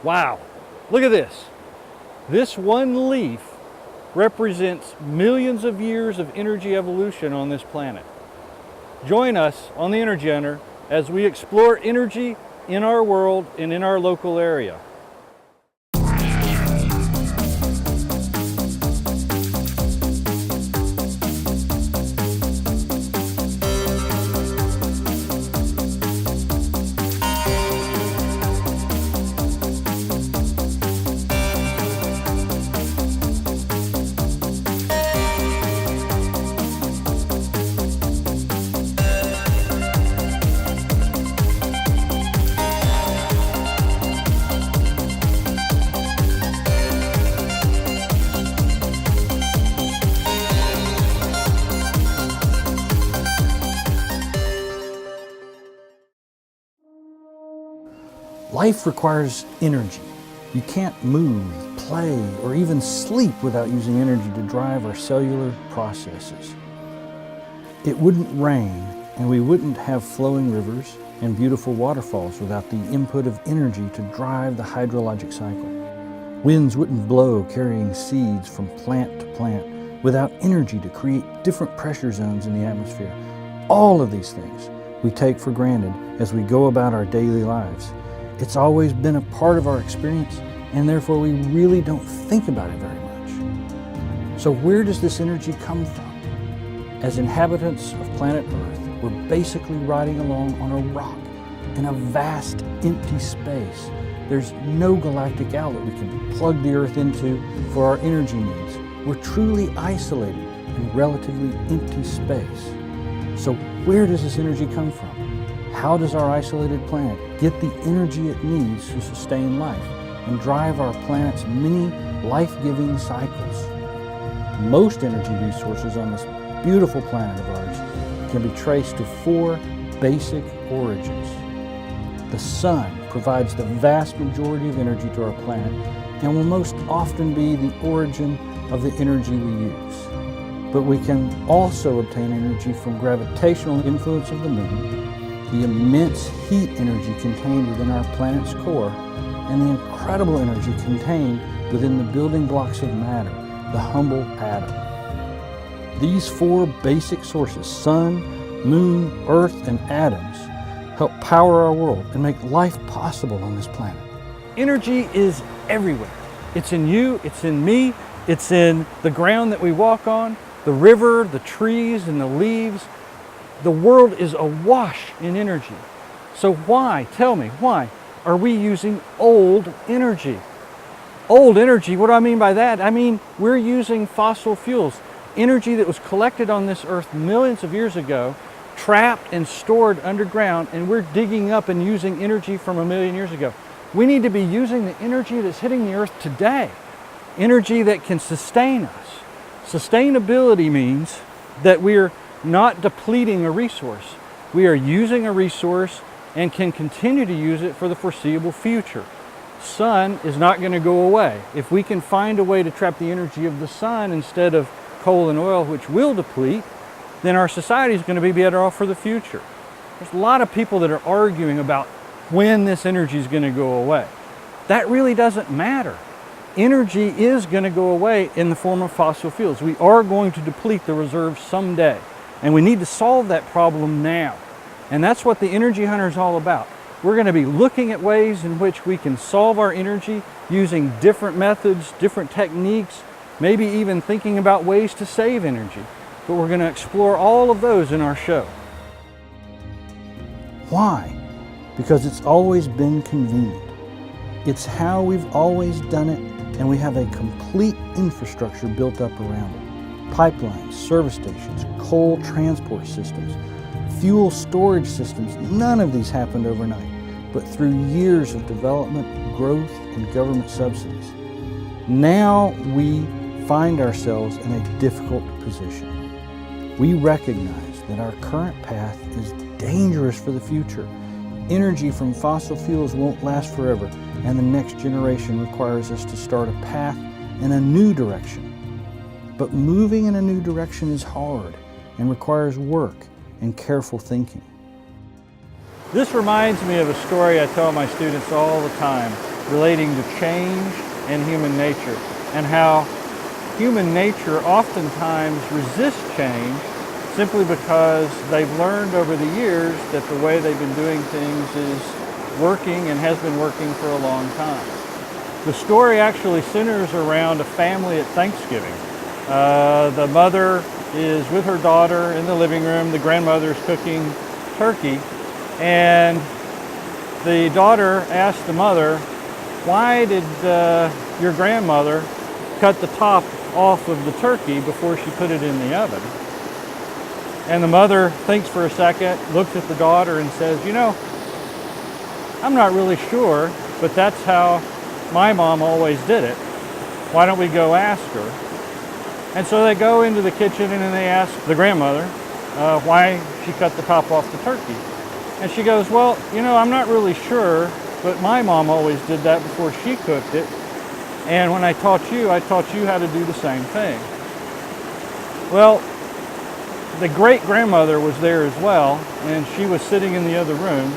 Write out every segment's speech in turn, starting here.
Wow, look at this. This one leaf represents millions of years of energy evolution on this planet. Join us on the Energy Hunter as we explore energy in our world and in our local area. Life requires energy. You can't move, play, or even sleep without using energy to drive our cellular processes. It wouldn't rain, and we wouldn't have flowing rivers and beautiful waterfalls without the input of energy to drive the hydrologic cycle. Winds wouldn't blow carrying seeds from plant to plant without energy to create different pressure zones in the atmosphere. All of these things we take for granted as we go about our daily lives. It's always been a part of our experience, and therefore we really don't think about it very much. So where does this energy come from? As inhabitants of planet Earth, we're basically riding along on a rock in a vast empty space. There's no galactic outlet we can plug the Earth into for our energy needs. We're truly isolated in relatively empty space. So where does this energy come from? How does our isolated planet get the energy it needs to sustain life and drive our planet's many life-giving cycles? Most energy resources on this beautiful planet of ours can be traced to four basic origins. The sun provides the vast majority of energy to our planet and will most often be the origin of the energy we use. But we can also obtain energy from gravitational influence of the moon, the immense heat energy contained within our planet's core, and the incredible energy contained within the building blocks of matter, the humble atom. These four basic sources, sun, moon, earth, and atoms, help power our world and make life possible on this planet. Energy is everywhere. It's in you, it's in me, it's in the ground that we walk on, the river, the trees, and the leaves. The world is awash in energy. So why, tell me, why are we using old energy? Old energy, what do I mean by that? I mean, we're using fossil fuels, energy that was collected on this earth millions of years ago, trapped and stored underground, and we're digging up and using energy from a million years ago. We need to be using the energy that's hitting the earth today, energy that can sustain us. Sustainability means that we're not depleting a resource. We are using a resource and can continue to use it for the foreseeable future. Sun is not going to go away. If we can find a way to trap the energy of the sun instead of coal and oil, which will deplete, then our society is going to be better off for the future. There's a lot of people that are arguing about when this energy is going to go away. That really doesn't matter. Energy is going to go away in the form of fossil fuels. We are going to deplete the reserves someday. And we need to solve that problem now. And that's what the Energy Hunter is all about. We're going to be looking at ways in which we can solve our energy using different methods, different techniques, maybe even thinking about ways to save energy. But we're going to explore all of those in our show. Why? Because it's always been convenient. It's how we've always done it, and we have a complete infrastructure built up around it. Pipelines, service stations, coal transport systems, fuel storage systems, none of these happened overnight, but through years of development, growth, and government subsidies. Now we find ourselves in a difficult position. We recognize that our current path is dangerous for the future. Energy from fossil fuels won't last forever, and the next generation requires us to start a path in a new direction. But moving in a new direction is hard and requires work and careful thinking. This reminds me of a story I tell my students all the time. relating to change and human nature, and how human nature oftentimes resists change simply because they've learned over the years that the way they've been doing things is working and has been working for a long time. The story actually centers around a family at Thanksgiving. The mother is with her daughter in the living room. The grandmother's cooking turkey, and the daughter asked the mother, "Why did your grandmother cut the top off of the turkey before she put it in the oven?" And the mother thinks for a second, looks at the daughter and says, "You know, I'm not really sure, but that's how my mom always did it. Why don't we go ask her?" And so they go into the kitchen and then they ask the grandmother why she cut the top off the turkey. And she goes, "Well, you know, I'm not really sure, but my mom always did that before she cooked it. And when I taught you how to do the same thing." Well, the great-grandmother was there as well, and she was sitting in the other room.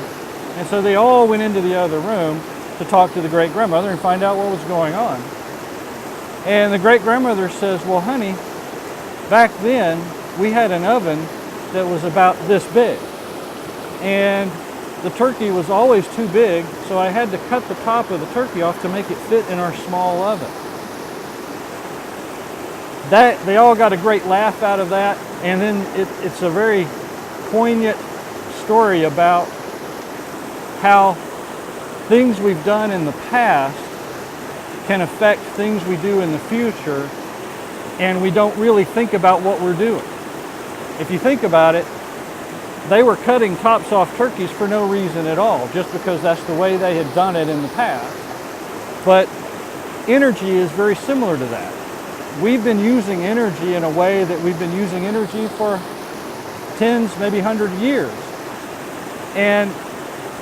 And so they all went into the other room to talk to the great-grandmother and find out what was going on. And the great-grandmother says, "Well, honey, back then we had an oven that was about this big. And the turkey was always too big, so I had to cut the top of the turkey off to make it fit in our small oven." They all got a great laugh out of that, and then it's a very poignant story about how things we've done in the past can affect things we do in the future, and we don't really think about what we're doing. If you think about it, they were cutting tops off turkeys for no reason at all, just because that's the way they had done it in the past. But energy is very similar to that. We've been using energy in a way that we've been using energy for tens, maybe 100 years. And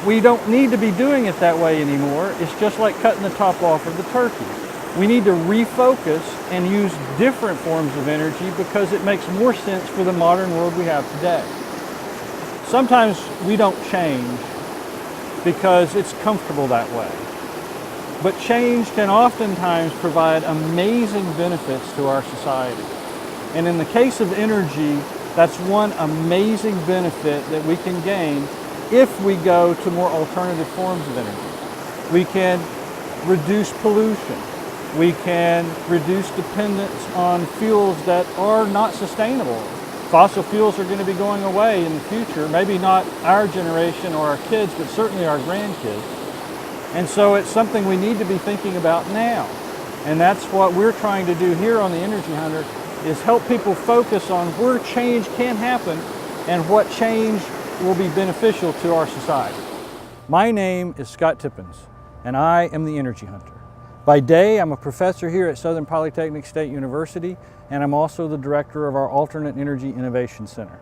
we don't need to be doing it that way anymore. It's just like cutting the top off of the turkey. We need to refocus and use different forms of energy because it makes more sense for the modern world we have today. Sometimes we don't change because it's comfortable that way. But change can oftentimes provide amazing benefits to our society. And in the case of energy, that's one amazing benefit that we can gain if we go to more alternative forms of energy. We can reduce pollution. We can reduce dependence on fuels that are not sustainable. Fossil fuels are going to be going away in the future, maybe not our generation or our kids, but certainly our grandkids. And so it's something we need to be thinking about now. And that's what we're trying to do here on the Energy Hunter, is help people focus on where change can happen and what change will be beneficial to our society. My name is Scott Tippins, and I am the Energy Hunter. By day, I'm a professor here at Southern Polytechnic State University, and I'm also the director of our Alternate Energy Innovation Center.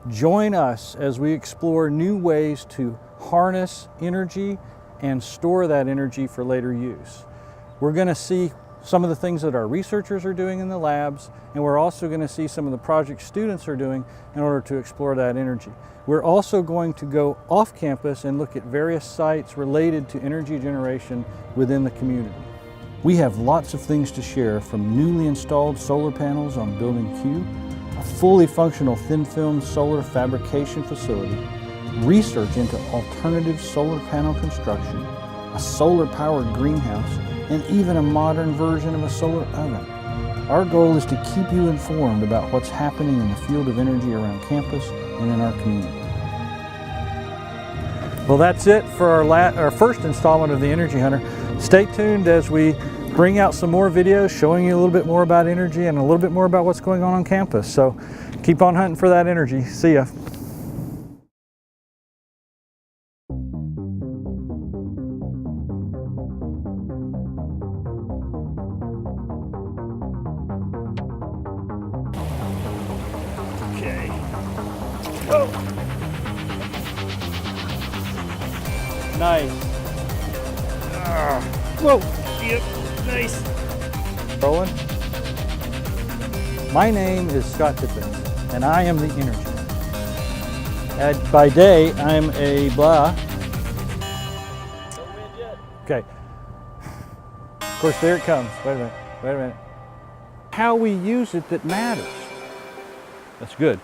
Join us as we explore new ways to harness energy and store that energy for later use. We're going to see some of the things that our researchers are doing in the labs, and we're also going to see some of the projects students are doing in order to explore that energy. We're also going to go off campus and look at various sites related to energy generation within the community. We have lots of things to share, from newly installed solar panels on Building Q, a fully functional thin film solar fabrication facility, research into alternative solar panel construction, a solar-powered greenhouse, and even a modern version of a solar oven. Our goal is to keep you informed about what's happening in the field of energy around campus and in our community. Well, that's it for our first installment of the Energy Hunter. Stay tuned as we bring out some more videos showing you a little bit more about energy and a little bit more about what's going on campus. So keep on hunting for that energy. See ya. Okay. Oh. Nice. Whoa. Yep. Nice. Rolling. My name is Scott Tippins, and I am the Energy. By day, I'm a blah. Okay. Of course, there it comes. Wait a minute. Wait a minute. How we use it that matters. That's good.